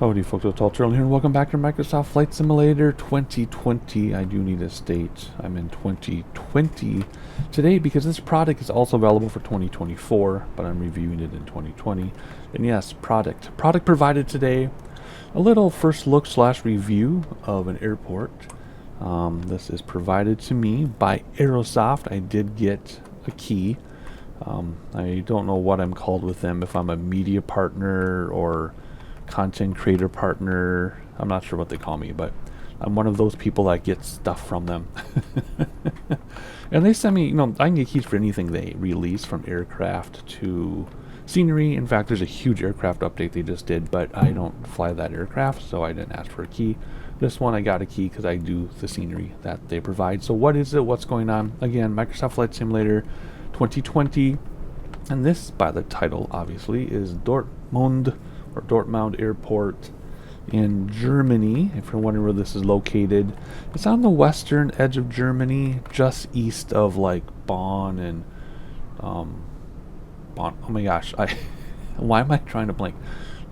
Howdy folks, it's Ultra here and welcome back to Microsoft Flight Simulator 2020. I do need to state I'm in 2020 today because this product is also available for 2024, but I'm reviewing it in 2020. And yes, product provided today. A little first look / review of an airport. This is provided to me by Aerosoft. I did get a key. I don't know what I'm called with them, if I'm a media partner or content creator partner. I'm not sure what they call me, but I'm one of those people that gets stuff from them. And they send me, I can get keys for anything they release, from aircraft to scenery. In fact, there's a huge aircraft update they just did, but I don't fly that aircraft, so I didn't ask for a key. This one I got a key because I do the scenery that they provide. So what is it? What's going on? Again, Microsoft Flight Simulator 2020. And this, by the title, obviously, is Dortmund Airport in Germany. If you're wondering where this is located, it's on the western edge of Germany, just east of like Bonn and Bonn. Oh my gosh, why am I trying to blank?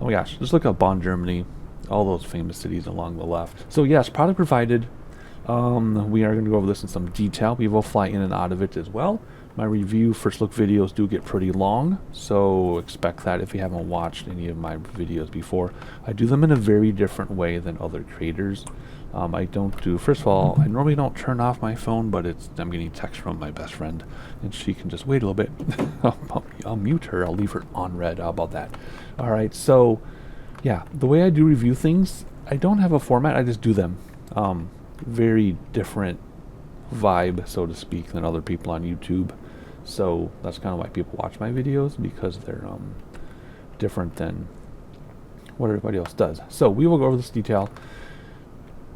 Oh my gosh, just look up Bonn, Germany. All those famous cities along the left. So yes, product provided. We are going to go over this in some detail. We will fly in and out of it as well. My review first look videos do get pretty long, so expect that if you haven't watched any of my videos before. I do them in a very different way than other creators. I don't do, first of all, I normally don't turn off my phone, but I'm getting text from my best friend, and she can just wait a little bit. I'll mute her, I'll leave her on red. How about that? Alright, so yeah, the way I do review things, I don't have a format, I just do them. Very different vibe, so to speak, than other people on YouTube. So that's kind of why people watch my videos, because they're different than what everybody else does. So we will go over this detail.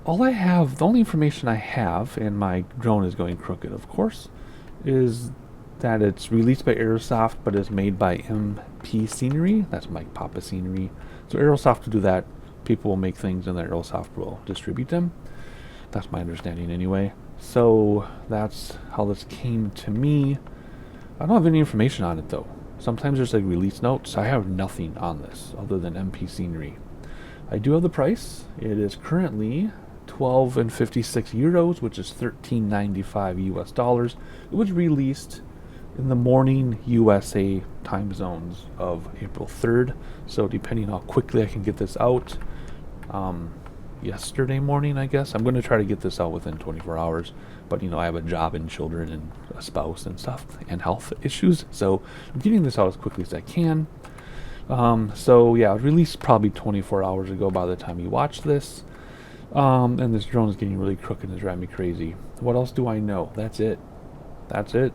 The only information I have, and my drone is going crooked of course, is that it's released by Aerosoft but is made by MPScenery. That's Mike Papa Scenery. So Aerosoft will do that. People will make things and then Aerosoft will distribute them. That's my understanding anyway. So that's how this came to me. I don't have any information on it though. Sometimes there's like release notes. I have nothing on this other than MPScenery. I do have the price. It is currently 12.56 euros, which is $13.95 US dollars. It was released in the morning USA time zones of April 3rd. So depending on how quickly I can get this out, yesterday morning, I guess. I'm going to try to get this out within 24 hours. But, I have a job and children and a spouse and stuff and health issues. So I'm getting this out as quickly as I can. So, yeah, released probably 24 hours ago by the time you watch this. And this drone is getting really crooked and it's driving me crazy. What else do I know? That's it. They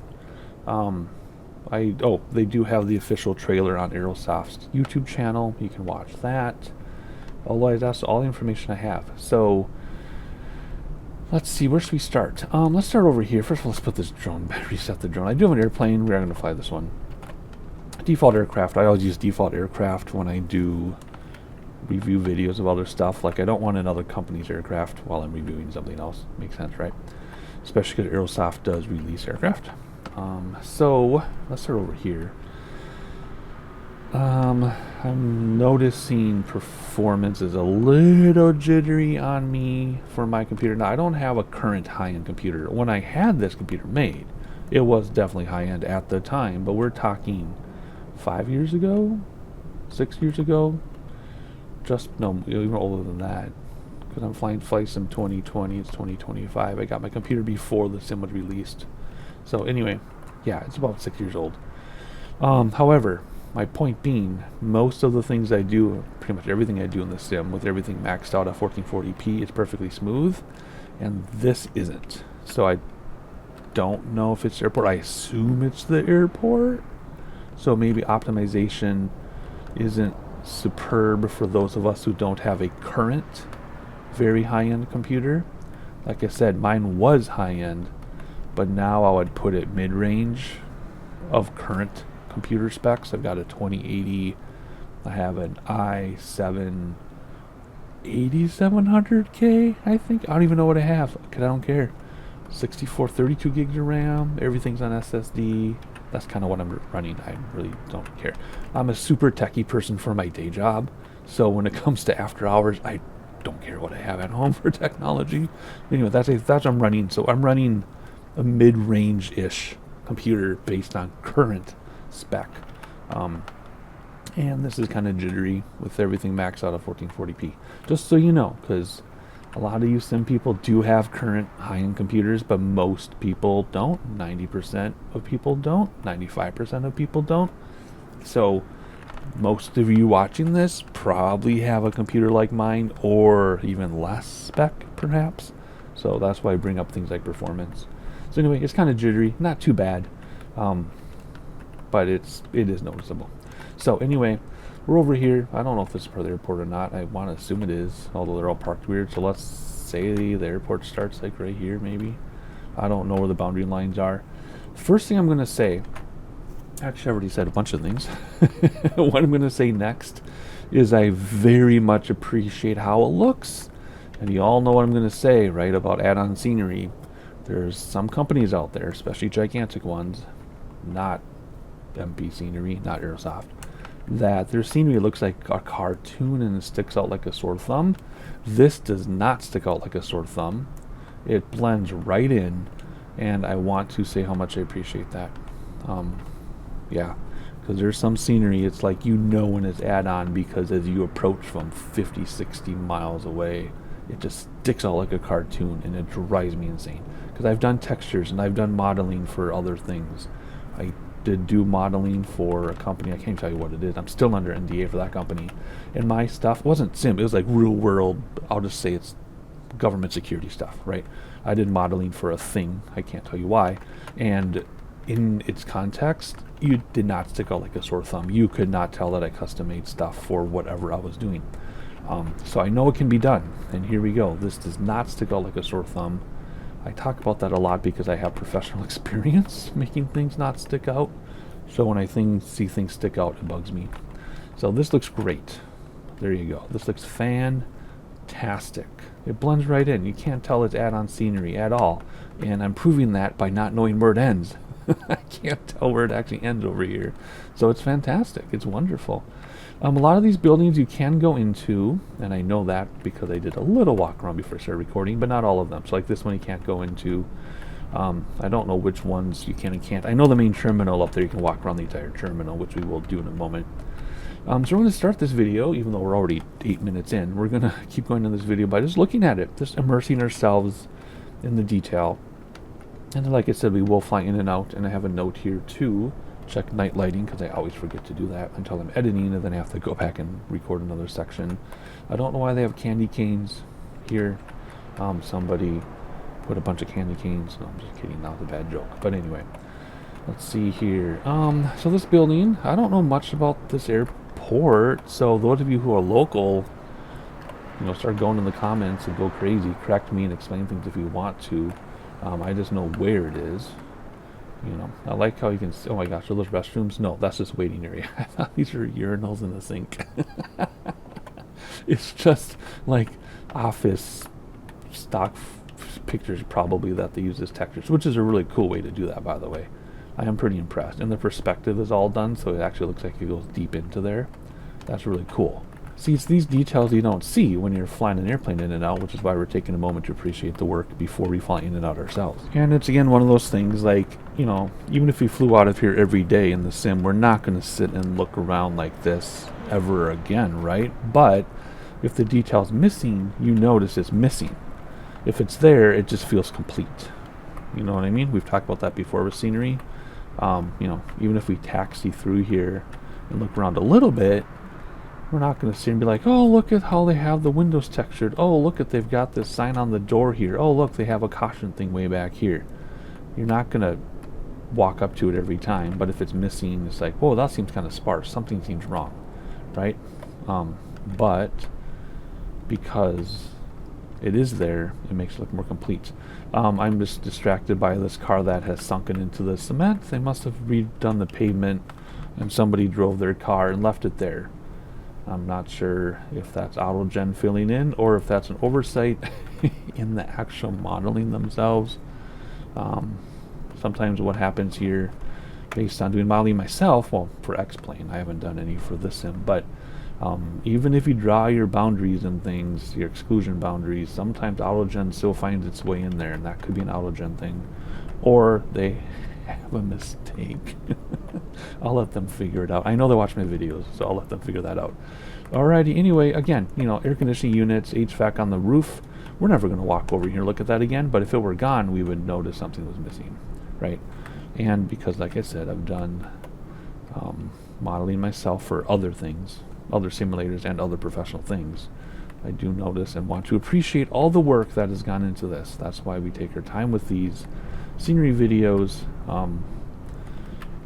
do have the official trailer on Aerosoft's YouTube channel. You can watch that. Otherwise, that's all the information I have. So, let's see, where should we start? Let's start over here. First of all, let's put this drone back, reset the drone. I do have an airplane. We are going to fly this one. Default aircraft. I always use default aircraft when I do review videos of other stuff. Like, I don't want another company's aircraft while I'm reviewing something else. Makes sense, right? Especially because Aerosoft does release aircraft. So, let's start over here. I'm noticing performance is a little jittery on me for my computer. Now, I don't have a current high-end computer. When I had this computer made, it was definitely high-end at the time, but we're talking 5 years ago, 6 years ago, even older than that, because I'm flying Flight Sim 2020, it's 2025. I got my computer before the sim was released. So anyway, yeah, it's about 6 years old. However, my point being, most of the things I do, pretty much everything I do in the sim, with everything maxed out at 1440p, it's perfectly smooth, and this isn't. So I don't know if it's the airport. I assume it's the airport. So maybe optimization isn't superb for those of us who don't have a current, very high-end computer. Like I said, mine was high-end, but now I would put it mid-range of current computer specs. I've got a 2080. I have an i7 8700K, I think. I don't even know what I have, because I don't care. 32 gigs of RAM. Everything's on SSD. That's kind of what I'm running. I really don't care. I'm a super techie person for my day job, So when it comes to after hours, I don't care what I have at home for technology. Anyway, that's what I'm running. So I'm running a mid-range-ish computer based on current spec. And this is kind of jittery with everything maxed out at 1440p. Just so you know, because a lot of you sim people do have current high-end computers, but most people don't. 90% of people don't. 95% of people don't. So most of you watching this probably have a computer like mine, or even less spec, perhaps. So that's why I bring up things like performance. So anyway, it's kind of jittery, not too bad, but it is noticeable. So anyway, we're over here. I don't know if this is part of the airport or not. I want to assume it is, although they're all parked weird. So let's say the airport starts like right here, maybe. I don't know where the boundary lines are. First thing I'm going to say, actually I already said a bunch of things. What I'm going to say next is I very much appreciate how it looks. And you all know what I'm going to say, right, about add-on scenery. There's some companies out there, especially gigantic ones, not MPScenery, not Aerosoft, that their scenery looks like a cartoon and it sticks out like a sore thumb. This does not stick out like a sore thumb. It blends right in, and I want to say how much I appreciate that. Yeah, because there's some scenery, it's like you know when it's add-on, because as you approach from 50, 60 miles away, it just sticks out like a cartoon, and it drives me insane. Because I've done textures and I've done modeling for other things. I did do modeling for a company, I can't tell you what it is, I'm still under NDA for that company, and my stuff wasn't sim, it was like real world, I'll just say it's government security stuff, right? I did modeling for a thing, I can't tell you why, and in its context, you did not stick out like a sore thumb. You could not tell that I custom made stuff for whatever I was doing. So I know it can be done, and here we go. This does not stick out like a sore thumb. I talk about that a lot because I have professional experience making things not stick out. So when I see things stick out, it bugs me. So this looks great. There you go. This looks fantastic. It blends right in. You can't tell it's add-on scenery at all. And I'm proving that by not knowing where it ends. I can't tell where it actually ends over here. So it's fantastic. It's wonderful. A lot of these buildings you can go into, and I know that because I did a little walk around before I started recording, but not all of them. So like this one you can't go into. I don't know which ones you can and can't. I know the main terminal up there, you can walk around the entire terminal, which we will do in a moment. So we're going to start this video, even though we're already 8 minutes in. We're going to keep going in this video by just looking at it, just immersing ourselves in the detail. And like I said, we will fly in and out, and I have a note here too. Check night lighting, because I always forget to do that until I'm editing, and then I have to go back and record another section. I don't know why they have candy canes here. Somebody put a bunch of candy canes. No, I'm just kidding, that was a bad joke. But anyway, let's see here. So this building, I don't know much about this airport, so those of you who are local, start going in the comments and go crazy. Correct me and explain things if you want to. I just know where it is. I like how you can see, oh my gosh, are those restrooms? No, that's just waiting area. I thought these are urinals in the sink. It's just like office stock pictures probably that they use as textures, which is a really cool way to do that, by the way. I am pretty impressed. And the perspective is all done, so it actually looks like it goes deep into there. That's really cool. See, it's these details you don't see when you're flying an airplane in and out, which is why we're taking a moment to appreciate the work before we fly in and out ourselves. And it's, again, one of those things like, even if we flew out of here every day in the sim, we're not going to sit and look around like this ever again, right? But if the detail's missing, you notice it's missing. If it's there, it just feels complete. You know what I mean? We've talked about that before with scenery. Even if we taxi through here and look around a little bit, we're not going to sit and be like, oh, look at how they have the windows textured. Oh, look at they've got this sign on the door here. Oh, look, they have a caution thing way back here. You're not going to walk up to it every time, but if it's missing, it's like, whoa, that seems kind of sparse. Something seems wrong, right? But because it is there, it makes it look more complete. I'm just distracted by this car that has sunken into the cement. They must have redone the pavement, and somebody drove their car and left it there. I'm not sure if that's AutoGen filling in or if that's an oversight in the actual modeling themselves. Sometimes what happens here, based on doing modeling myself, well, for X-Plane, I haven't done any for this sim, but Even if you draw your boundaries and things, your exclusion boundaries, sometimes autogen still finds its way in there, and that could be an autogen thing. Or they have a mistake. I'll let them figure it out. I know they watch my videos, so I'll let them figure that out. Alrighty, anyway, again, you know, air conditioning units, HVAC on the roof. We're never going to walk over here and look at that again, but if it were gone, we would notice something was missing, right? And because, like I said, I've done modeling myself for other things, other simulators and other professional things, I do notice and want to appreciate all the work that has gone into this. That's why we take our time with these scenery videos,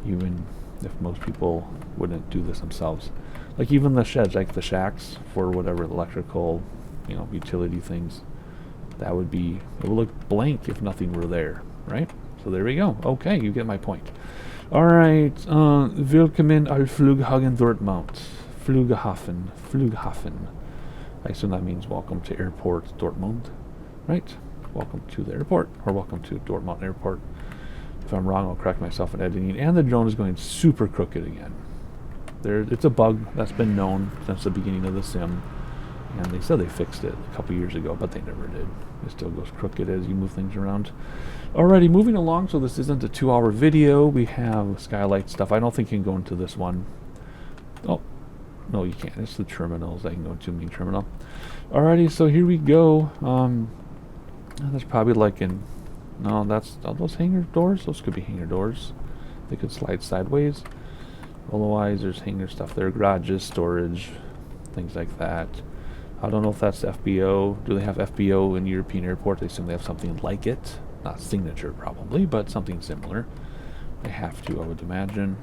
even if most people wouldn't do this themselves. Like even the sheds, like the shacks for whatever electrical, you know, utility things, that would be, it would look blank if nothing were there, right? So there we go. Okay, you get my point. Alright, willkommen al Flughafen Dortmund. Flughafen. I assume that means welcome to airport Dortmund, right? Welcome to the airport, or welcome to Dortmund Airport. If I'm wrong, I'll correct myself in editing. And the drone is going super crooked again. It's a bug that's been known since the beginning of the sim, and they said they fixed it a couple years ago, but they never did. It still goes crooked as you move things around. Alrighty, moving along, so this isn't a 2-hour video. We have skylight stuff. I don't think you can go into this one. Oh, no, you can't. It's the terminals. I can go into main terminal. Alrighty, so here we go. That's probably like in... No, that's... Are those hangar doors? Those could be hangar doors. They could slide sideways. Otherwise, there's hangar stuff there. Garages, storage, things like that. I don't know if that's FBO. Do they have FBO in European airports? I assume they have something like it. Not signature, probably, but something similar. They have to, I would imagine.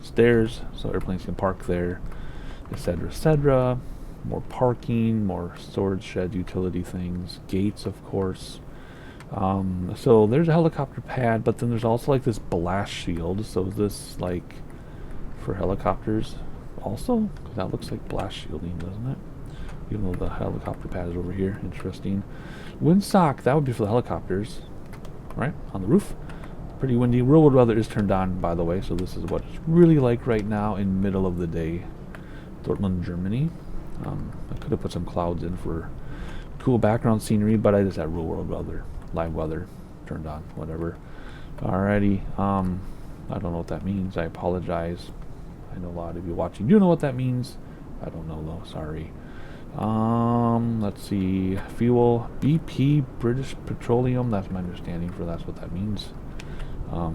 Stairs, so airplanes can park there, etc., etc. More parking, more storage shed, utility things. Gates, of course. So there's a helicopter pad, but then there's also like this blast shield. So is this like for helicopters also? 'Cause that looks like blast shielding, doesn't it? Even though the helicopter pad is over here. Interesting. Windsock, that would be for the helicopters, right? On the roof. Pretty windy. Real world weather is turned on, by the way, so this is what it's really like right now in middle of the day. Dortmund, Germany. I could have put some clouds in for cool background scenery, but I just had real world weather, live weather turned on, whatever. Alrighty. I don't know what that means. I apologize. I know a lot of you watching do know what that means. I don't know though. Sorry. Let's see. Fuel, BP, British Petroleum. That's my understanding for that's what that means. I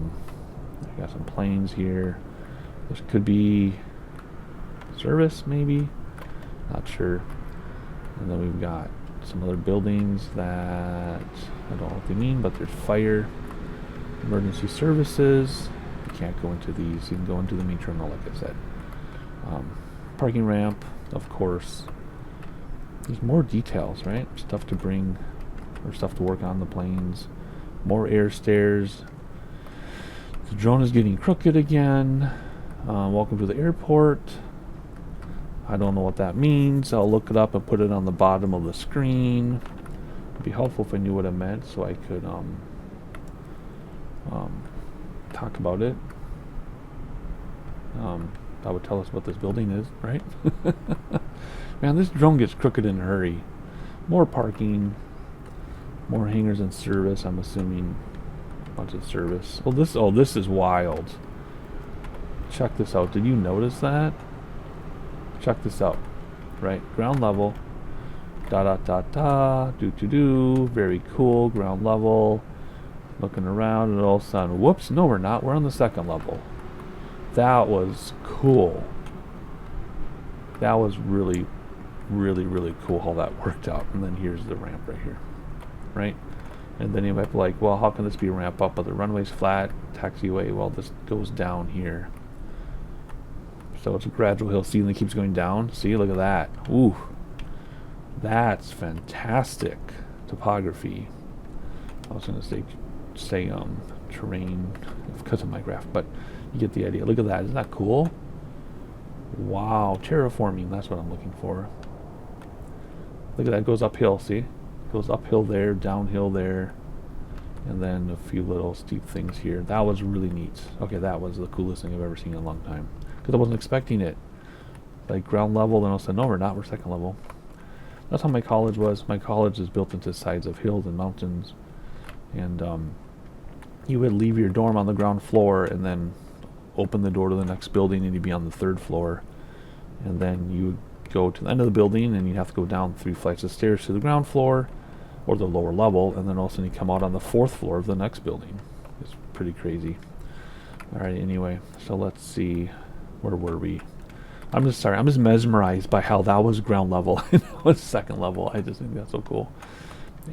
got some planes here. This could be service, maybe. Not sure. And then we've got some other buildings that I don't know what they mean, but there's fire, emergency services. You can't go into these. You can go into the main terminal, like I said. Parking ramp, of course. There's more details, right? Stuff to bring, or stuff to work on the planes. More air stairs. The drone is getting crooked again. Welcome to the airport. I don't know what that means. I'll look it up and put it on the bottom of the screen. It'd be helpful if I knew what it meant so I could talk about it. That would tell us what this building is, right? Man, this drone gets crooked in a hurry. More parking, more hangars in service. I'm assuming a bunch of service. Well, this is wild. Check this out. Did you notice that? Check this out. Right, ground level. Do. Very cool. Ground level. Looking around, and all of a sudden, whoops! No, we're not. We're on the second level. That was cool. That was really cool how that worked out. And then here's the ramp right here, right? And then you might be like, well, how can this be a ramp up? But the runway's flat, taxiway. Well, this goes down here. So it's a gradual hill. See, and it keeps going down. See, look at that. Ooh, that's fantastic topography. I was going to say terrain because of my graph, but you get the idea. Look at that. Isn't that cool? Wow, terraforming. That's what I'm looking for. Look at that. It goes uphill. See, it goes uphill there, downhill there, and then a few little steep things here. That was really neat. Okay, that was the coolest thing I've ever seen in a long time because I wasn't expecting it. like ground level, and I said, no, we're not, we're second level. That's how my college was. My college is built into sides of hills and mountains, and you would leave your dorm on the ground floor and then open the door to the next building, and you'd be on the third floor, and then you would go to the end of the building, and you'd have to go down 3 flights of stairs to the ground floor or the lower level, and then all of a sudden you come out on the 4th floor of the next building. It's pretty crazy. Alright, anyway, so let's see, where were we? I'm just mesmerized by how that was ground level and that was second level. I just think that's so cool.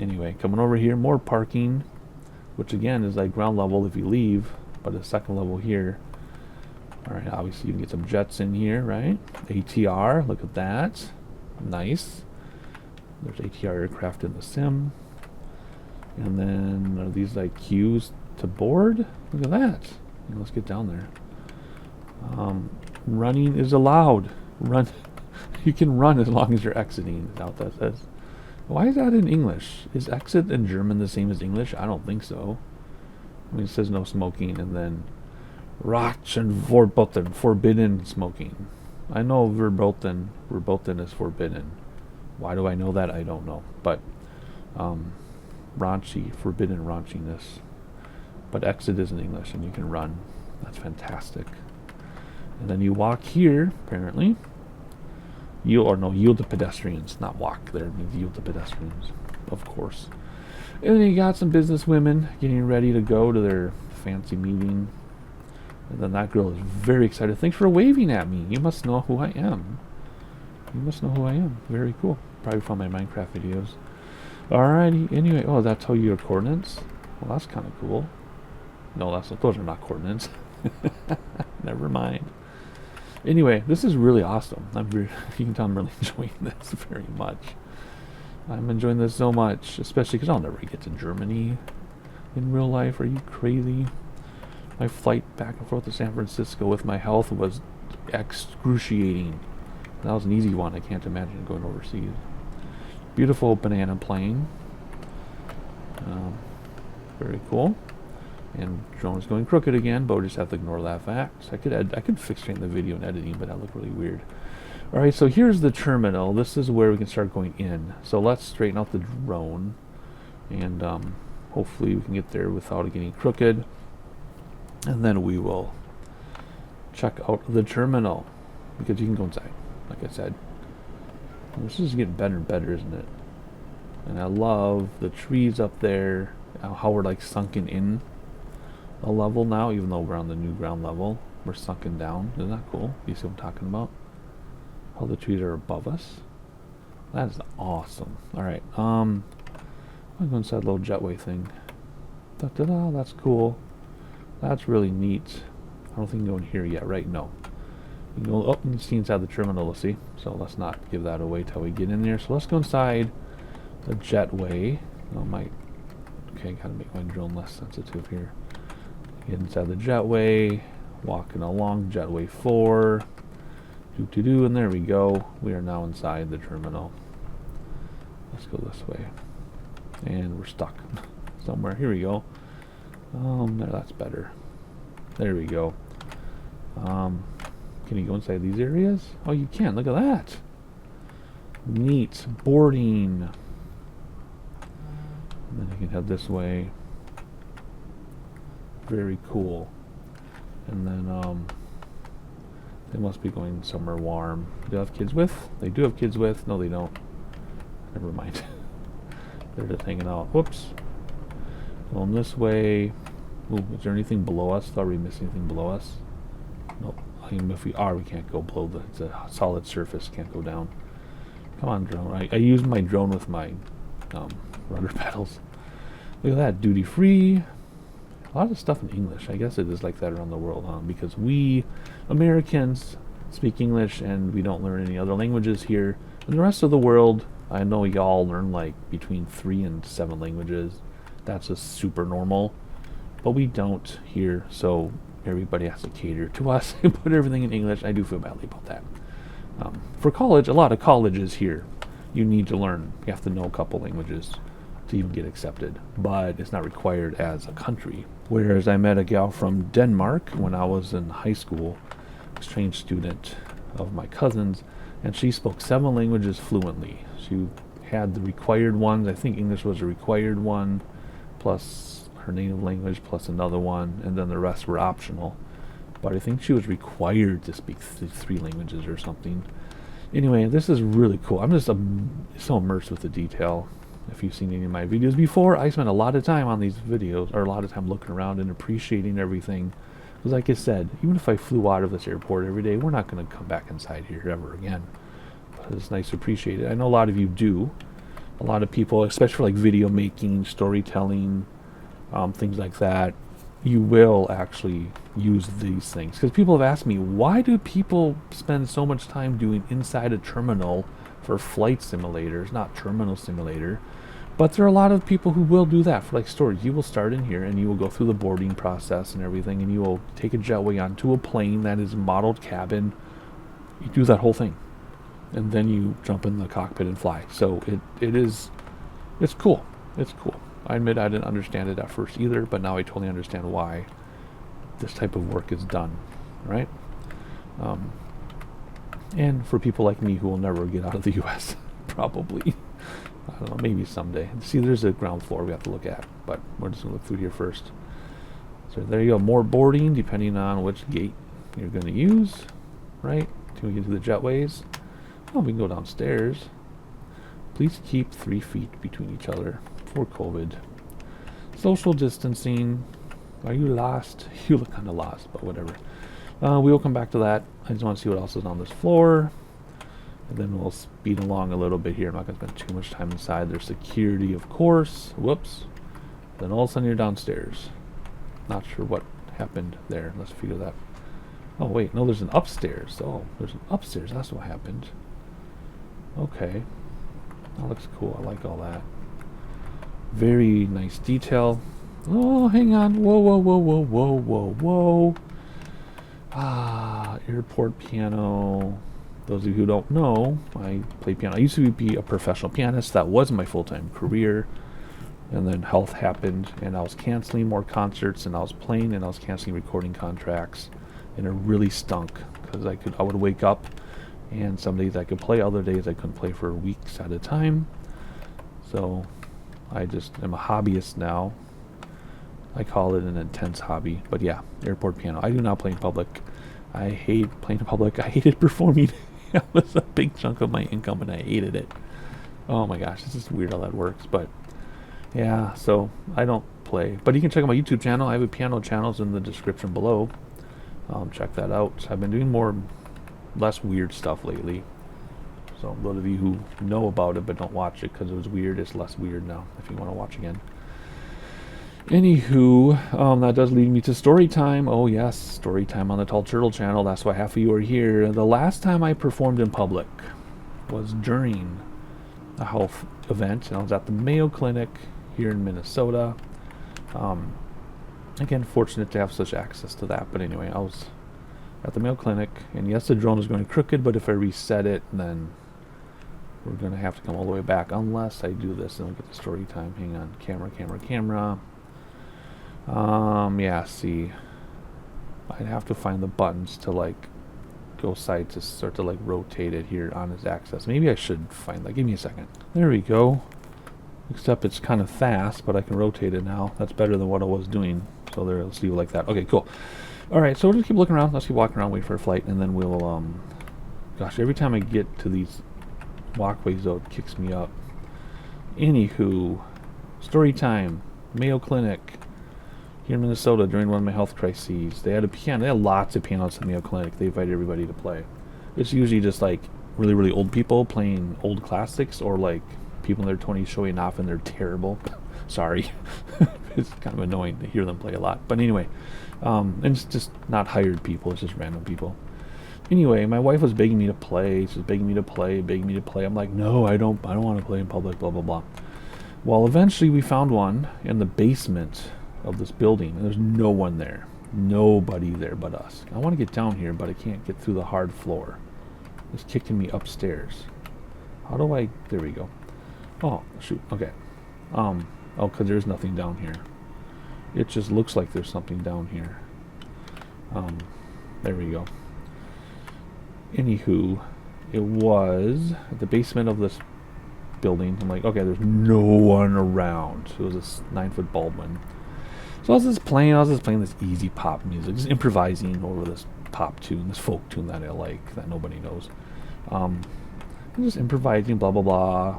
Anyway, coming over here, more parking, which again is like ground level if you leave, but it's second level here. Alright, obviously you can get some jets in here, right? ATR, look at that. Nice. There's ATR aircraft in the sim. And then are these like queues to board? Look at that. Let's get down there. Running is allowed. Run. You can run as long as you're exiting. Is that what that says? Why is that in English? Is exit in German the same as English? I don't think so. I mean, it says no smoking, and then Ratschen verboten, forbidden smoking. I know verboten is forbidden. Why do I know that? I don't know. But raunchy, forbidden raunchiness. But exit is in English, and you can run. That's fantastic. And then you walk here, apparently. Yield to pedestrians, not walk. There means yield to pedestrians, of course. And then you got some business women getting ready to go to their fancy meeting. And then that girl is very excited. Thanks for waving at me. You must know who I am. You must know who I am. Very cool. Probably from my Minecraft videos. Alrighty. Anyway, oh, that tell you your coordinates? Well, that's kind of cool. No, those are not coordinates. Never mind. Anyway, this is really awesome. You can tell I'm really enjoying this very much. I'm enjoying this so much, especially because I'll never get to Germany in real life. Are you crazy? My flight back and forth to San Francisco with my health was excruciating. That was an easy one. I can't imagine going overseas. Beautiful banana plane. Very cool. And drone is going crooked again, but we'll just have to ignore that fact. I could fix straighten the video and editing, but that looked really weird. Alright, so here's the terminal. This is where we can start going in. So let's straighten out the drone, and hopefully we can get there without it getting crooked. And then we will check out the terminal, because you can go inside, like I said. And this is getting better and better, isn't it? And I love the trees up there, how we're like sunken in a level now, even though we're on the new ground level. We're sunken down. Isn't that cool? You see what I'm talking about? How the trees are above us. That is awesome. Alright, I'm going to go inside the little jetway thing. Da-da-da, that's cool. That's really neat. I don't think you can go in here yet, right? No. You can go up and see inside the terminal, let's see. So let's not give that away till we get in there. So let's go inside the jetway. Okay, gotta make my drone less sensitive here. Get inside the jetway, walking along jetway 4. And there we go. We are now inside the terminal. Let's go this way. And we're stuck somewhere. Here we go. There, that's better. There we go. Can you go inside these areas? Oh, you can. Look at that. Neat. Boarding. And then you can head this way. Very cool. And then they must be going somewhere warm. Do they have kids with? They do have kids with. No, they don't. Never mind. They're just hanging out. Whoops. Going this way. Ooh, is there anything below us? Thought we missed anything below us? Nope. Even if we are, we can't go below it's a solid surface. Can't go down. Come on, drone. I used my drone with my rudder pedals. Look at that. Duty free. A lot of stuff in English. I guess it is like that around the world, because we Americans speak English and we don't learn any other languages here. In the rest of the world, I know y'all learn like between 3 and 7 languages. That's just super normal. But we don't here, so everybody has to cater to us and put everything in English. I do feel badly about that. For college, a lot of colleges here, you need to learn. You have to know a couple languages to even get accepted, but it's not required as a country. Whereas I met a gal from Denmark when I was in high school, exchange student, of my cousins, and she spoke 7 languages fluently. She had the required ones. I think English was a required one, plus her native language, plus another one, and then the rest were optional. But I think she was required to speak 3 languages or something. Anyway, this is really cool. I'm just so immersed with the detail. If you've seen any of my videos before, I spent a lot of time on these videos, or a lot of time looking around and appreciating everything. Because like I said, even if I flew out of this airport every day, we're not going to come back inside here ever again. But it's nice to appreciate it. I know a lot of you do. A lot of people, especially for like video making, storytelling, things like that, you will actually use these things. Because people have asked me, why do people spend so much time doing inside a terminal for flight simulators, not terminal simulator? But there are a lot of people who will do that for like storage. You will start in here and you will go through the boarding process and everything, and you will take a jetway onto a plane that is modeled cabin. You do that whole thing, and then you jump in the cockpit and fly. So it's cool. It's cool. I admit I didn't understand it at first either, but now I totally understand why this type of work is done, right? And for people like me who will never get out of the U.S., probably. I don't know, maybe someday. See, there's a ground floor we have to look at, but we're just going to look through here first. So there you go, more boarding depending on which gate you're going to use, right? Till we get to the jetways. Oh, we can go downstairs. Please keep 3 feet between each other for COVID. Social distancing. Are you lost? You look kind of lost, but whatever. We will come back to that. I just want to see what else is on this floor. And then we'll speed along a little bit here. I'm not going to spend too much time inside. There's security, of course. Whoops. Then all of a sudden you're downstairs. Not sure what happened there. Let's figure that. Oh, wait. No, there's an upstairs. Oh, there's an upstairs. That's what happened. Okay. That looks cool. I like all that. Very nice detail. Oh, hang on. Whoa, whoa, whoa, whoa, whoa, whoa, whoa. Ah, airport piano. Those of you who don't know, I play piano. I used to be a professional pianist. That was my full-time career. And then health happened, and I was canceling more concerts, and I was playing, and I was canceling recording contracts. And it really stunk, because I would wake up, and some days I could play, other days I couldn't play for weeks at a time. So I just am a hobbyist now. I call it an intense hobby. But yeah, airport piano. I do not play in public. I hate playing in public. I hated performing. It was a big chunk of my income, and I hated it. Oh my gosh, it's just weird how that works. But yeah, so I don't play. But you can check out my YouTube channel. I have a piano channels in the description below. Check that out. I've been doing less weird stuff lately. So those of you who know about it but don't watch it because it was weird, it's less weird now if you want to watch again. Anywho, that does lead me to story time. Oh yes, story time on the Tall Turtle channel. That's why half of you are here. The last time I performed in public was during a health event, and I was at the Mayo Clinic here in Minnesota. Again, fortunate to have such access to that. But anyway, I was at the Mayo Clinic, and yes, the drone is going crooked, but if I reset it, then we're going to have to come all the way back, unless I do this and we'll get the story time. Hang on, camera. Yeah, see, I'd have to find the buttons to like go side to start to like rotate it here on his axis. Maybe I should find that. Give me a second. There we go. Except it's kind of fast, but I can rotate it now. That's better than what I was doing. So there, let's do it like that. Okay, cool. All right, so we'll just keep looking around. Let's keep walking around, wait for a flight, and then we'll, gosh, every time I get to these walkways, though, it kicks me up. Anywho, story time, Mayo Clinic, here in Minnesota during one of my health crises. They had a piano. They had lots of pianos at Mayo Clinic. They invited everybody to play. It's usually just like really, really old people playing old classics, or like people in their 20s showing off and they're terrible. Sorry. It's kind of annoying to hear them play a lot. But anyway, and it's just not hired people. It's just random people. Anyway, my wife was begging me to play. She was begging me to play. I'm like, no, I don't want to play in public, blah, blah, blah. Well, eventually we found one in the basement of this building, and there's no one there. Nobody there but us. I want to get down here, but I can't get through the hard floor. It's kicking me upstairs. How do I... There we go. Oh, shoot. Okay. Oh, because there's nothing down here. It just looks like there's something down here. There we go. Anywho, it was at the basement of this building. I'm like, okay, there's no one around. It was this 9-foot Baldwin. So I was just playing this easy pop music, just improvising over this pop tune, this folk tune that I like, that nobody knows. I'm just improvising, blah, blah, blah.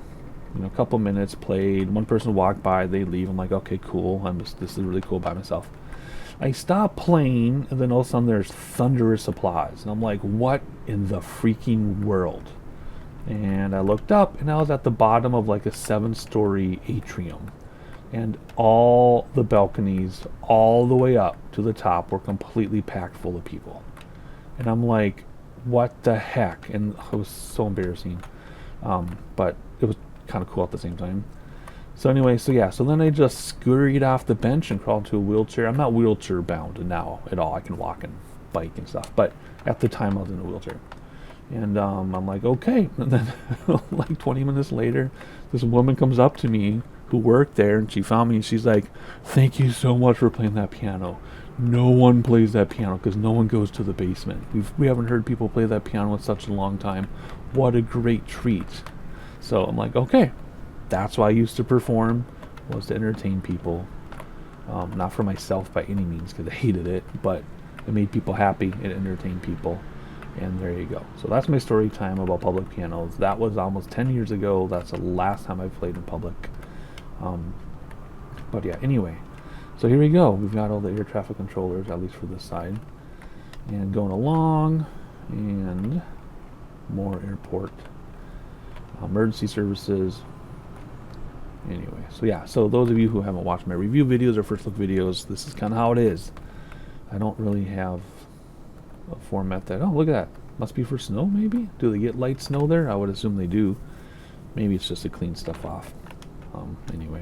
You know, a couple minutes played. One person walked by, they leave. I'm like, okay, cool. This is really cool by myself. I stop playing, and then all of a sudden there's thunderous applause. And I'm like, what in the freaking world? And I looked up, and I was at the bottom of like a 7-story atrium. And all the balconies, all the way up to the top, were completely packed full of people. And I'm like, what the heck? And it was so embarrassing. But it was kind of cool at the same time. So anyway, so then I just scurried off the bench and crawled to a wheelchair. I'm not wheelchair bound now at all. I can walk and bike and stuff. But at the time I was in a wheelchair. And I'm like, okay. And then like 20 minutes later, this woman comes up to me who worked there, and she found me, and she's like, thank you so much for playing that piano. No one plays that piano because no one goes to the basement. We haven't heard people play that piano in such a long time. What a great treat. So I'm like, okay, that's why I used to perform, was to entertain people. Not for myself by any means, because I hated it, but it made people happy, it entertained people. And there you go. So that's my story time about public pianos. That was almost 10 years ago. That's the last time I played in public. But yeah, anyway, so here we go. We've got all the air traffic controllers, at least for this side, and going along, and more airport emergency services. Anyway, so yeah, so those of you who haven't watched my review videos or first look videos, this is kind of how it is. I don't really have a format that, oh, look at that, must be for snow. Maybe do they get light snow there? I would assume they do. Maybe it's just to clean stuff off. Anyway,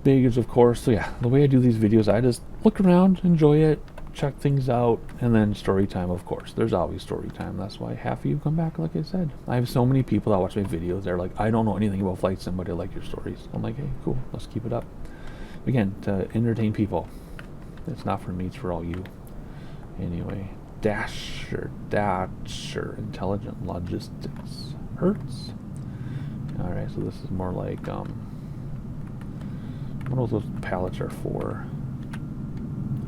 baggage, of course. So yeah, the way I do these videos, I just look around, enjoy it, check things out, and then story time, of course. There's always story time. That's why half of you come back, like I said. I have so many people that watch my videos. They're like, I don't know anything about flight sim, but I like your stories. I'm like, hey, cool, let's keep it up. Again, to entertain people. It's not for me, it's for all you. Anyway, Dasher, Intelligent Logistics. Hertz. Alright, so this is more like, what are those pallets are for?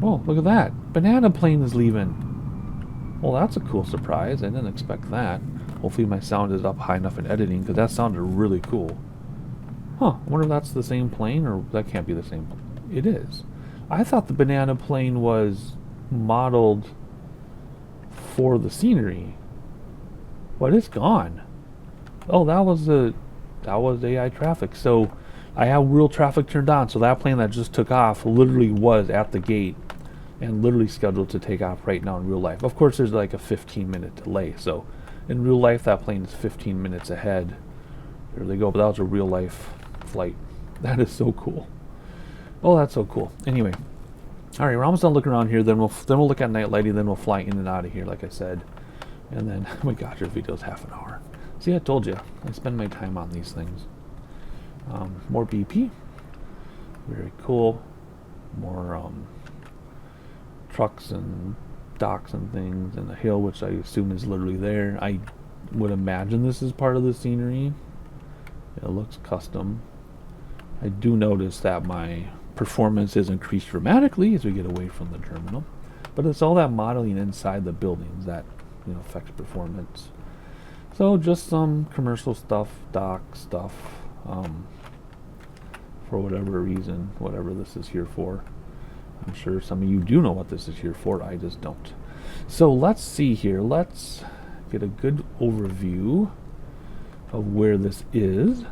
Oh, look at that. Banana plane is leaving. Well, that's a cool surprise. I didn't expect that. Hopefully my sound is up high enough in editing, because that sounded really cool. Huh, I wonder if that's the same plane, or that can't be the same plane. It is. I thought the banana plane was modeled for the scenery, but it's gone. Oh, that was AI traffic. So I have real traffic turned on, so that plane that just took off literally was at the gate and literally scheduled to take off right now in real life. Of course, there's like a 15-minute delay, so in real life that plane is 15 minutes ahead. There they go, but that was a real life flight. That is so cool. Oh, that's so cool. Anyway, all right, we're almost done looking around here. Then we'll look at night lighting. Then we'll fly in and out of here, like I said. And then, oh my gosh, your video's half an hour. See, I told you, I spend my time on these things. More BP, very cool. More trucks and docks and things, and a hill, which I assume is literally there. I would imagine this is part of the scenery. It looks custom. I do notice that my performance is increased dramatically as we get away from the terminal, but it's all that modeling inside the buildings that, you know, affects performance. So just some commercial stuff, dock stuff, for whatever reason, whatever this is here for. I'm sure some of you do know what this is here for. I just don't. So let's see here. Let's get a good overview of where this is,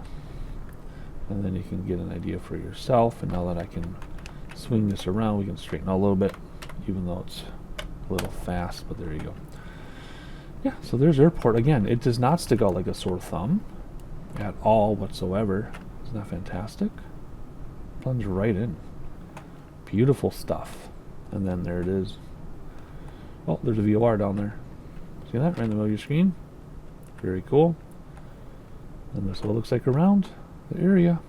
and then you can get an idea for yourself. And now that I can swing this around, we can straighten out a little bit, even though it's a little fast, but there you go. Yeah, so there's airport. Again, it does not stick out like a sore thumb at all whatsoever. Isn't that fantastic? Plunge right in. Beautiful stuff. And then there it is. Oh, there's a VOR down there. See that right in the middle of your screen? Very cool. And this is what it looks like around the area.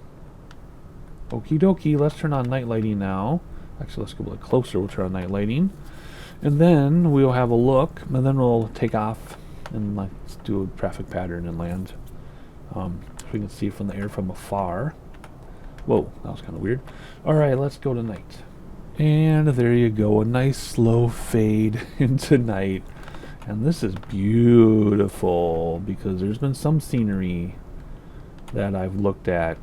Okie dokie, let's turn on night lighting now. Actually, let's go a little closer. We'll turn on night lighting. And then we'll have a look, and then we'll take off and let's do a traffic pattern and land. So we can see from the air from afar. Whoa, that was kind of weird. All right, let's go to night. And there you go, a nice slow fade into night. And this is beautiful because there's been some scenery that I've looked at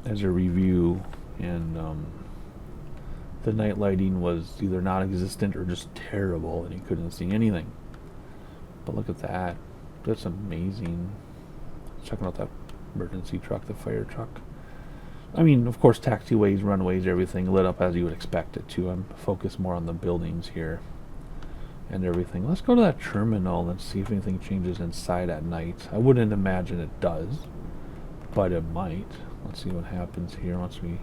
as a review, and the night lighting was either non-existent or just terrible and you couldn't see anything. But look at that. That's amazing. Checking out that emergency truck, the fire truck. I mean, of course, taxiways, runways, everything lit up as you would expect it to. I'm focused more on the buildings here and everything. Let's go to that terminal and see if anything changes inside at night. I wouldn't imagine it does, but it might. Let's see what happens here once we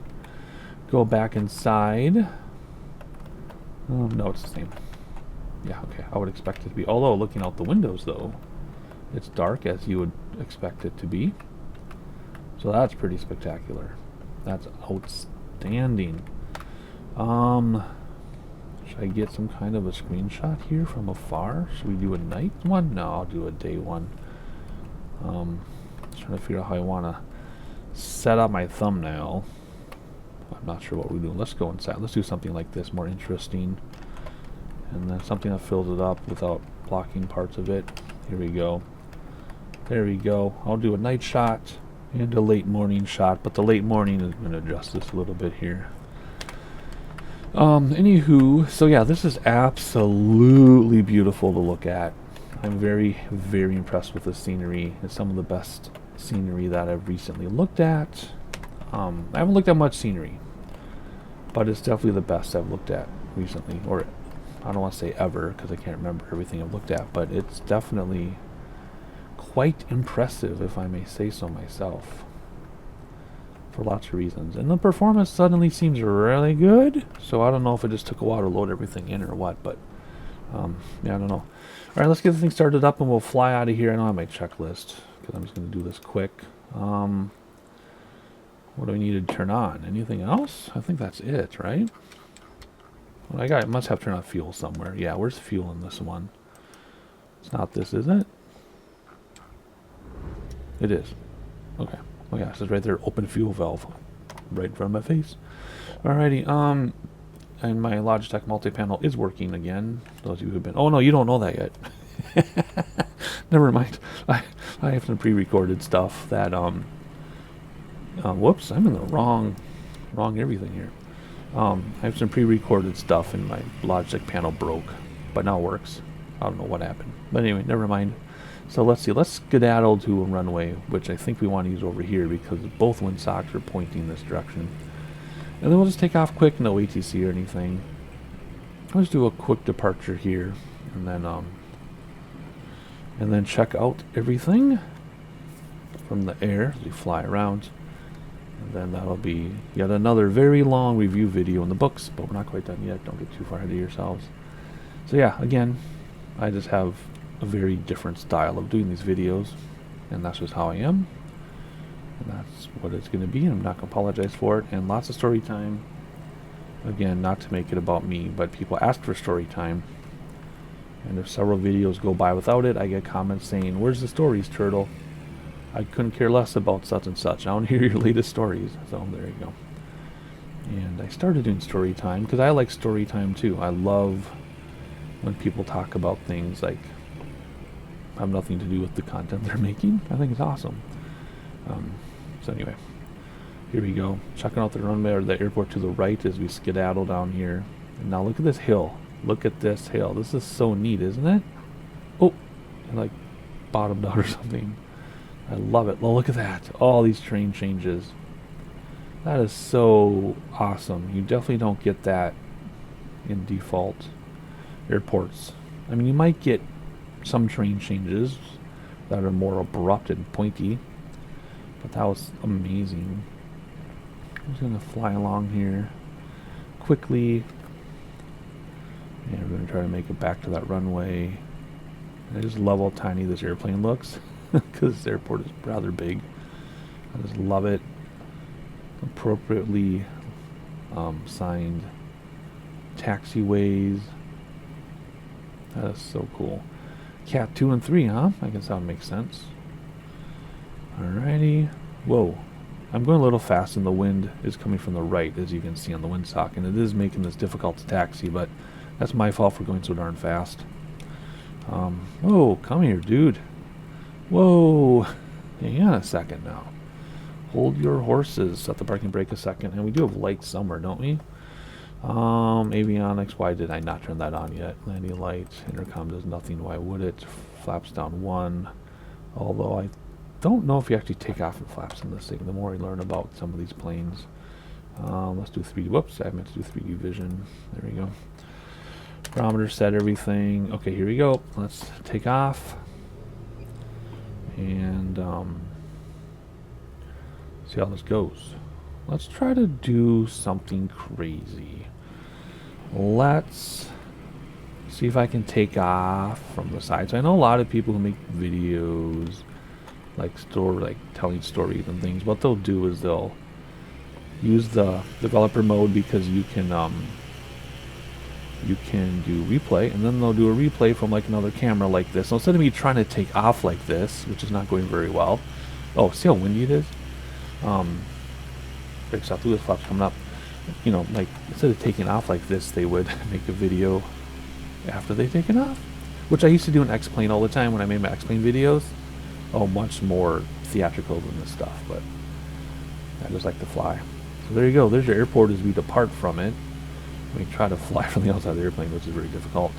go back inside. No, it's the same. Yeah, okay. I would expect it to be. Although, looking out the windows, though, it's dark as you would expect it to be. So that's pretty spectacular. That's outstanding. Should I get some kind of a screenshot here from afar? Should we do a night one? No, I'll do a day one. Just trying to figure out how I want to set up my thumbnail. I'm not sure what we're doing. Let's go inside. Let's do something like this, more interesting. And then something that fills it up without blocking parts of it. Here we go. There we go. I'll do a night shot and a late morning shot, but the late morning is going to adjust this a little bit here. Anywho, so yeah, this is absolutely beautiful to look at. I'm very, very impressed with the scenery. It's some of the best scenery that I've recently looked at. I haven't looked at much scenery, but it's definitely the best I've looked at recently. Or I don't want to say ever, because I can't remember everything I've looked at, but it's definitely quite impressive, if I may say so myself, for lots of reasons. And the performance suddenly seems really good, so I don't know if it just took a while to load everything in or what, but yeah, I don't know. Alright, let's get the thing started up and we'll fly out of here. I don't have my checklist because I'm just going to do this quick. What do we need to turn on? Anything else? I think that's it, right? Well, I must have turned on fuel somewhere. Yeah, where's fuel in this one? It's not this, is it? It is. Okay. Oh yeah, it says right there, open fuel valve. Right in front of my face. Alrighty, and my Logitech multi-panel is working again. Those of you who've been... Oh no, you don't know that yet. Never mind. I have some pre-recorded stuff that, whoops, I'm in the wrong everything here. I have some pre-recorded stuff and my Logitech panel broke, but now it works. I don't know what happened. But anyway, never mind. So let's see, let's skedaddle to a runway, which I think we want to use over here because both windsocks are pointing this direction. And then we'll just take off quick, no ATC or anything. Let's do a quick departure here, and then check out everything from the air as we fly around. And then that'll be yet another very long review video in the books, but we're not quite done yet. Don't get too far ahead of yourselves. So yeah, again, I just have a very different style of doing these videos, and that's just how I am, and that's what it's going to be, and I'm not going to apologize for it. And lots of story time. Again, not to make it about me, but people ask for story time, and if several videos go by without it, I get comments saying, "Where's the stories, Turtle? I couldn't care less about such and such. I want to hear your latest stories." So there you go. And I started doing story time because I like story time too. I love when people talk about things like have nothing to do with the content they're making. I think it's awesome. So anyway, here we go. Checking out the runway or the airport to the right as we skedaddle down here. And now look at this hill. Look at this hill. This is so neat, isn't it? Oh, I like bottomed out or something. I love it. Well, look at that. All these train changes. That is so awesome. You definitely don't get that in default airports. I mean, you might get some train changes that are more abrupt and pointy, but that was amazing. I'm just going to fly along here quickly, and we're going to try to make it back to that runway. And I just love how tiny this airplane looks because this airport is rather big. I just love it. Appropriately signed taxiways, That is so cool. Cat 2 and 3, huh? I guess that would make sense. Alrighty. Whoa. I'm going a little fast and the wind is coming from the right, as you can see on the windsock, and it is making this difficult to taxi, but that's my fault for going so darn fast. Oh, come here, dude. Whoa. Hang on a second now. Hold your horses. Set the parking brake a second. And we do have lights somewhere, don't we? Avionics. Why did I not turn that on yet? Landing lights. Intercom does nothing. Why would it? Flaps down 1. Although I don't know if you actually take off and flaps in this thing. The more I learn about some of these planes. Let's do 3D. Whoops, I meant to do 3D vision. There we go. Barometer set, everything. Okay, here we go. Let's take off. And see how this goes. Let's try to do something crazy. Let's see if I can take off from the side. So I know a lot of people who make videos like telling stories and things. What they'll do is they'll use the developer mode because you can do replay, and then they'll do a replay from like another camera like this. So instead of me trying to take off like this, which is not going very well. Oh, see how windy it is? Breaks out through the flaps coming up. You know, like instead of taking off like this, they would make a video after they've taken off, which I used to do in X-Plane all the time when I made my X-Plane videos. Oh, much more theatrical than this stuff, but I just like to fly. So there you go. There's your airport as we depart from it. We try to fly from the outside of the airplane, which is very difficult.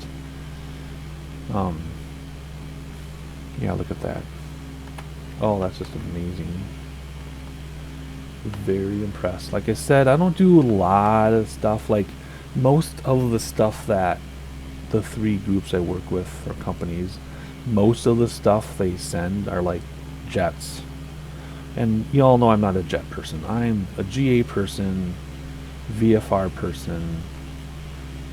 Yeah, look at that. Oh, that's just amazing. Very impressed. Like I said, I don't do a lot of stuff. Like most of the stuff that the 3 groups I work with or companies, most of the stuff they send are like jets. And you all know I'm not a jet person. I'm a GA person, VFR person.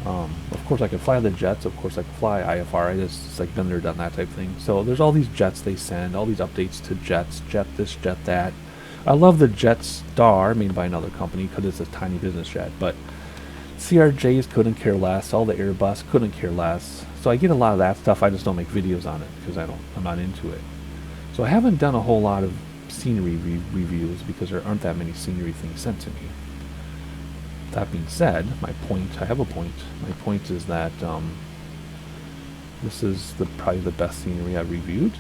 Of course I can fly the jets, of course I can fly IFR, I just like been there, done that type thing. So there's all these jets they send, all these updates to jets, jet this, jet that. I love the Jetstar made by another company because it's a tiny business jet, but CRJs couldn't care less, all the Airbus couldn't care less. So I get a lot of that stuff, I just don't make videos on it because I'm not into it. So I haven't done a whole lot of scenery reviews because there aren't that many scenery things sent to me. That being said, I have a point. My point is that this is probably the best scenery I've reviewed,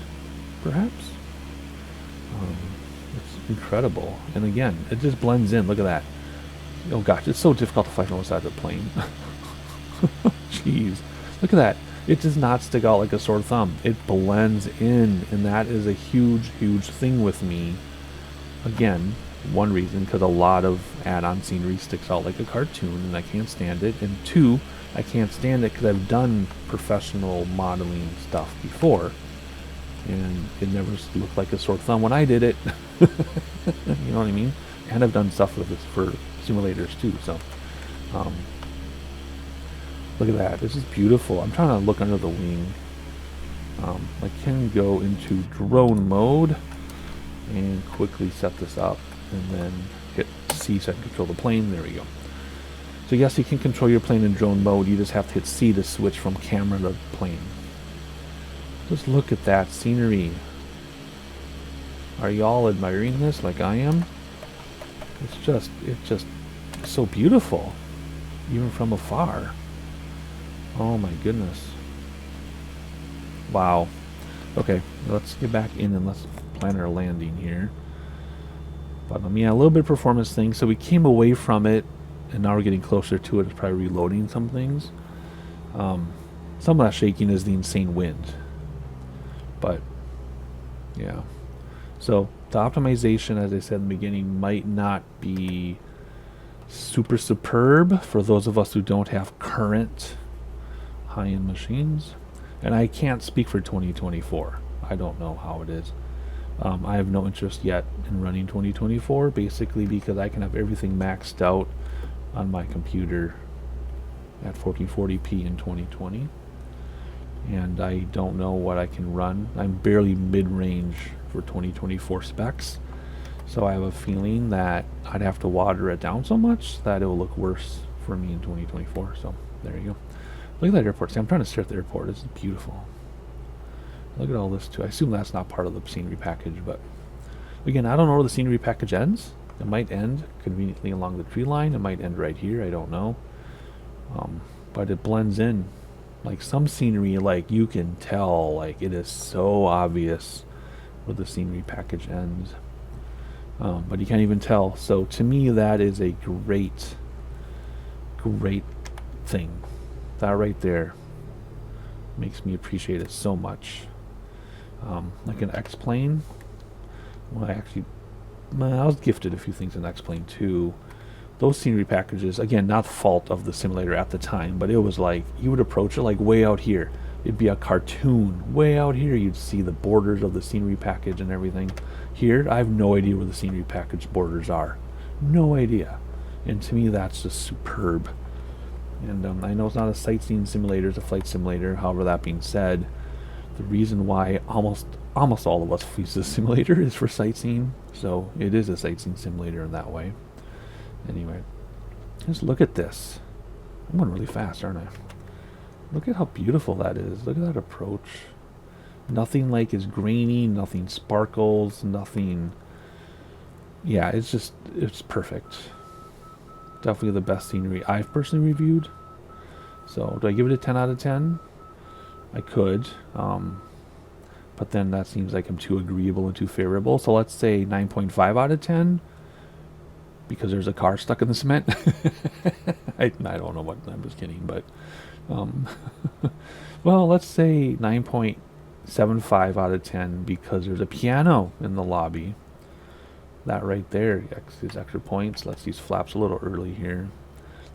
perhaps. It's incredible. And again, it just blends in. Look at that. Oh gosh, it's so difficult to fly from the side of the plane. Jeez. Look at that. It does not stick out like a sore thumb. It blends in, and that is a huge, huge thing with me. Again, one reason, because a lot of add-on scenery sticks out like a cartoon, and I can't stand it. And 2, I can't stand it because I've done professional modeling stuff before, and it never looked like a sore thumb when I did it. You know what I mean? And I've done stuff with this for simulators too. So, look at that. This is beautiful. I'm trying to look under the wing. I can go into drone mode and quickly set this up, and then hit C so I can control the plane. There we go. So yes, you can control your plane in drone mode. You just have to hit C to switch from camera to plane. Just look at that scenery. Are y'all admiring this like I am? It's just so beautiful, even from afar. Oh my goodness. Wow. Okay, let's get back in and let's plan our landing here. But yeah, a little bit of performance thing. So we came away from it, and now we're getting closer to it. It's probably reloading some things. Some of that shaking is the insane wind. But yeah. So the optimization, as I said in the beginning, might not be super superb for those of us who don't have current high-end machines. And I can't speak for 2024. I don't know how it is. I have no interest yet in running 2024, basically because I can have everything maxed out on my computer at 1440p in 2020. And I don't know what I can run. I'm barely mid-range for 2024 specs. So I have a feeling that I'd have to water it down so much that it will look worse for me in 2024. So there you go. Look at that airport. See, I'm trying to stare at the airport. It's beautiful. Look at all this too. I assume that's not part of the scenery package, but again, I don't know where the scenery package ends. It might end conveniently along the tree line. It might end right here. I don't know. But it blends in. Like some scenery, like you can tell, like it is so obvious where the scenery package ends. But you can't even tell. So to me, that is a great thing. That right there makes me appreciate it so much. Like an X-Plane. Well, I was gifted a few things in X-Plane too. Those scenery packages, again, not fault of the simulator at the time, but it was like, you would approach it like way out here. It'd be a cartoon. Way out here, you'd see the borders of the scenery package and everything. Here, I have no idea where the scenery package borders are. No idea. And to me, that's just superb. And I know it's not a sightseeing simulator, it's a flight simulator. However, that being said, the reason why almost all of us use this simulator is for sightseeing. So it is a sightseeing simulator in that way. Anyway, just look at this. I'm going really fast, aren't I? Look at how beautiful that is. Look at that approach. Nothing like is grainy, nothing sparkles, nothing. Yeah, it's perfect. Definitely the best scenery I've personally reviewed. So do I give it a 10 out of 10? I could. But then that seems like I'm too agreeable and too favorable. So let's say 9.5 out of 10. Because there's a car stuck in the cement. I don't know what, I'm just kidding, but well, let's say 9.75 out of 10 because there's a piano in the lobby. That right there is extra points. Let's use flaps a little early here.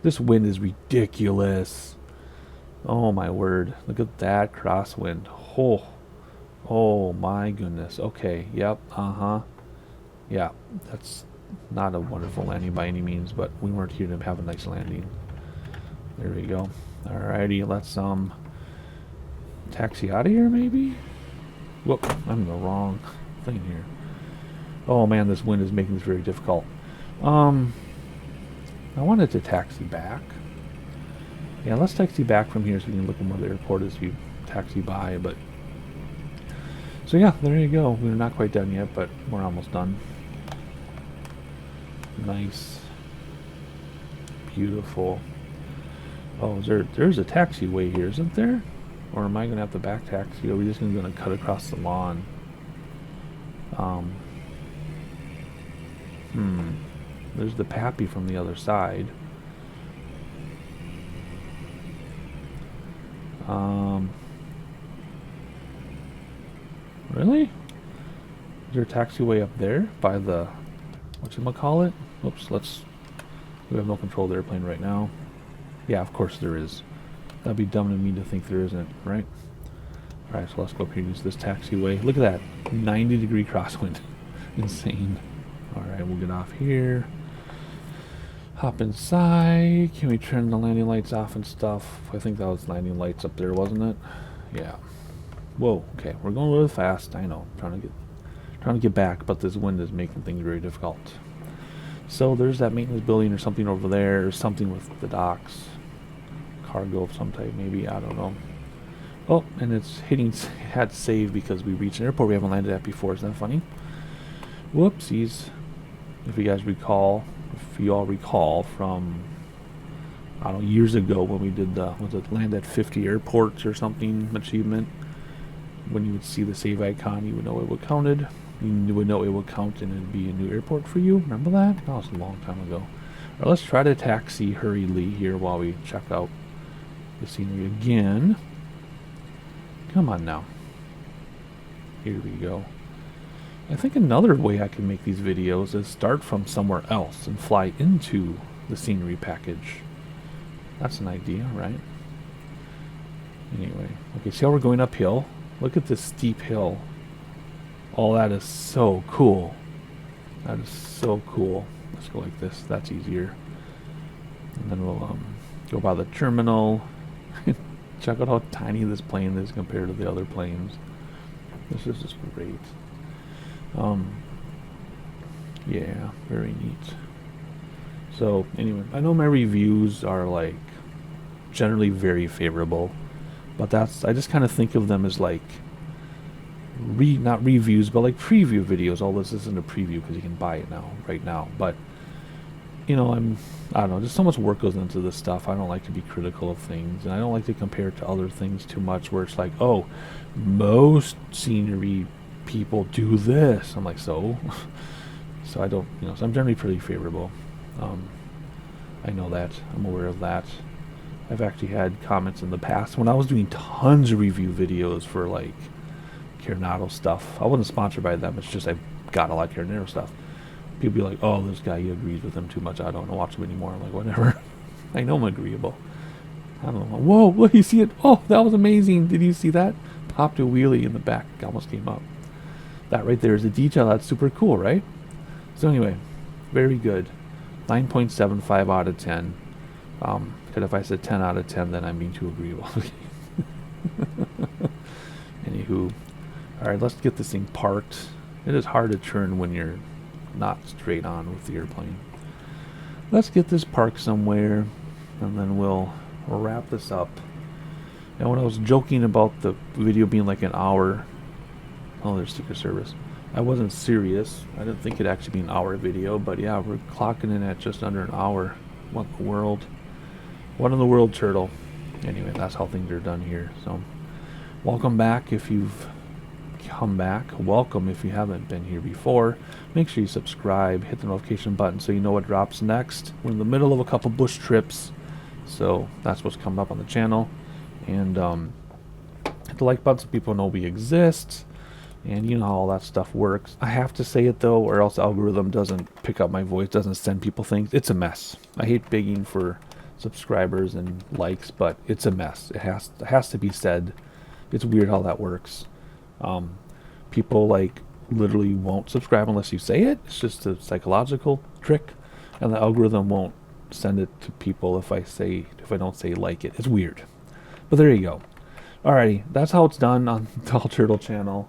This wind is ridiculous. Oh my word, look at that crosswind. Oh my goodness. Okay, yep, yeah, that's not a wonderful landing by any means, but we weren't here to have a nice landing. There we go. Alrighty, let's taxi out of here maybe? Whoop, I'm in the wrong thing here. Oh man, this wind is making this very difficult. I wanted to taxi back. Yeah, let's taxi back from here so we can look at where the airport is if you taxi by, but so yeah, there you go. We're not quite done yet, but we're almost done. Nice. Beautiful. Oh, there's a taxiway here, isn't there? Or am I going to have to back taxi? Or are we just going to cut across the lawn? There's the Pappy from the other side. Really? Is there a taxiway up there by the whatchamacallit? Oops, we have no control of the airplane right now. Yeah, of course there is. That'd be dumb of me to think there isn't, right? Alright, so let's go up here and use this taxiway. Look at that. 90-degree crosswind. Insane. Alright, we'll get off here. Hop inside. Can we turn the landing lights off and stuff? I think that was landing lights up there, wasn't it? Yeah. Whoa, okay. We're going a little fast. I know. Trying to get back, but this wind is making things very difficult. So there's that maintenance building or something over there, or something with the docks. Cargo of some type, maybe, I don't know. Oh, and it's had save because we reached an airport we haven't landed at before. Isn't that funny? Whoopsies. If you all recall from, I don't know, years ago when we did was it land at 50 airports or something achievement, when you would see the save icon, you would know it would counted. You would know it would count and it'd be a new airport for you. Remember that? That was a long time ago. Alright, let's try to taxi hurriedly here while we check out the scenery again. Come on now. Here we go. I think another way I can make these videos is start from somewhere else and fly into the scenery package. That's an idea, right? Anyway, okay, see how we're going uphill? Look at this steep hill. Oh, that is so cool. That is so cool. Let's go like this. That's easier. And then we'll go by the terminal. Check out how tiny this plane is compared to the other planes. This is just great. Yeah, very neat. So anyway, I know my reviews are like generally very favorable. But I just kind of think of them as like, not reviews, but like preview videos. All this isn't a preview because you can buy it right now. But, you know, I don't know, just so much work goes into this stuff. I don't like to be critical of things, and I don't like to compare it to other things too much where it's like, oh, most scenery people do this. I'm like, so? So I don't, you know, so I'm generally pretty favorable. I know that. I'm aware of that. I've actually had comments in the past when I was doing tons of review videos for like Coronado stuff. I wasn't sponsored by them. It's just I got a lot of Coronado stuff. People be like, oh, this guy, he agrees with him too much. I don't watch him anymore. I'm like, whatever. I know I'm agreeable. I don't know. Whoa, look, you see it? Oh, that was amazing. Did you see that? Popped a wheelie in the back. Almost came up. That right there is a detail. That's super cool, right? So anyway, very good. 9.75 out of 10. Because if I said 10 out of 10, then I'm being too agreeable. Anywho. Alright, let's get this thing parked. It is hard to turn when you're not straight on with the airplane. Let's get this parked somewhere, and then we'll wrap this up. Now, when I was joking about the video being like an hour, oh, there's sticker service. I wasn't serious. I didn't think it'd actually be an hour video, but yeah, we're clocking in at just under an hour. What in the world? What in the world, turtle? Anyway, that's how things are done here. So, welcome back if you've come back. Welcome if you haven't been here before. Make sure you subscribe, hit the notification button so you know what drops next. We're in the middle of a couple bush trips, so that's what's coming up on the channel. And hit the like button so people know we exist. And you know how all that stuff works. I have to say it though, or else the algorithm doesn't pick up my voice, doesn't send people things. It's a mess. I hate begging for subscribers and likes, but it's a mess. It has to be said. It's weird how that works. People like literally won't subscribe unless you say it. It's just a psychological trick, and the algorithm won't send it to people if I don't say like it. It's weird, but there you go. Alrighty, that's how it's done on the Tall Turtle channel.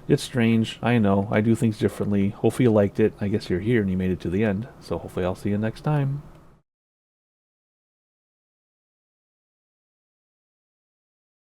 It's strange, I know. I do things differently. Hopefully you liked it. I guess you're here and you made it to the end, so hopefully I'll see you next time.